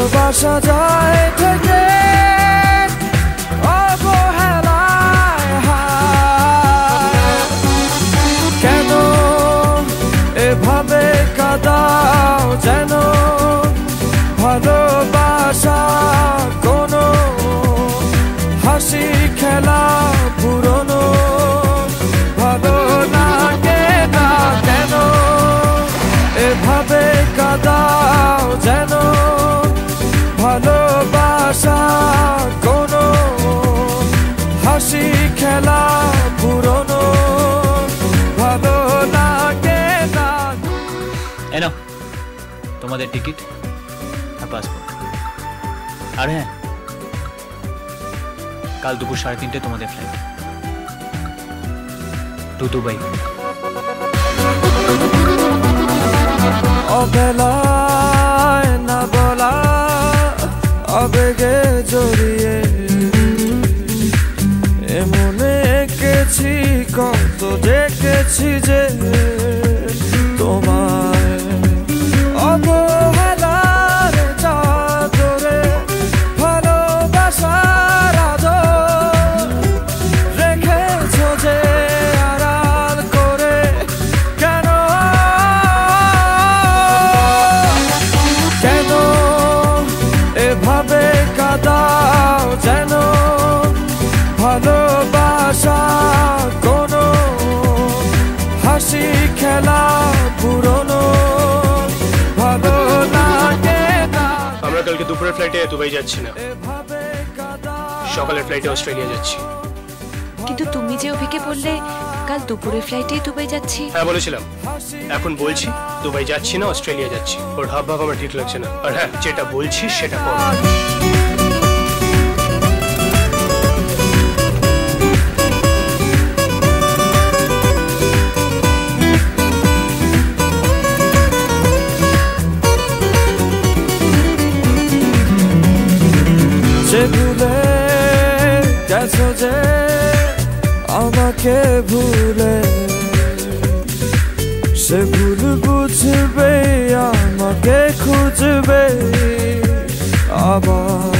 ভালোবাসা যায় থেকে অবহেলায় কেন এভাবে কাঁদাও যেন ভালোবাসা কোনো হাসি খেলা পুরনো ভালো লাগে না কেন এভাবে কাঁদাও যেন ভালোবাসা কোনো হাসি খেলা পুরনো ভালো লাগে না। এনো তোমাদের টিকিট আর পাসপোর্ট। আর হ্যাঁ, কাল দুপুর 3:30 তোমাদের ফ্লাইট টু দুবাই। অবেলায় না বলা আবেগে জড়িয়ে এমনে এঁকেছি কত দেখেছি যে তোমায় অবহেলার চাদরে ভালোবাসার আদর রেখেছো যে আড়াল করে কেন কেন এভাবে কাঁদাও যেন ভালোবাসা কোনো হাসি খেলা পুরনো ভালো লাগে না। আমরা কালকে দুপুরের ফ্লাইটে দুবাই যাচ্ছি না, সকালের ফ্লাইটে অস্ট্রেলিয়া যাচ্ছি। কিন্তু তুমি যে অভিকে বললে কাল দুপুরের ফ্লাইটে দুবাই যাচ্ছি। হ্যাঁ বলেছিলাম, এখন বলছি দুবাই যাচ্ছি না, অস্ট্রেলিয়া যাচ্ছি। ওর হাবভাব আমার ঠিক লাগছে না। আর হ্যাঁ, যেটা বলছি সেটা করো। সে ভুলে গেছো যে আমাকে ভুলে সে ভুল বুঝবে আমাকে খুঁজবে আবার।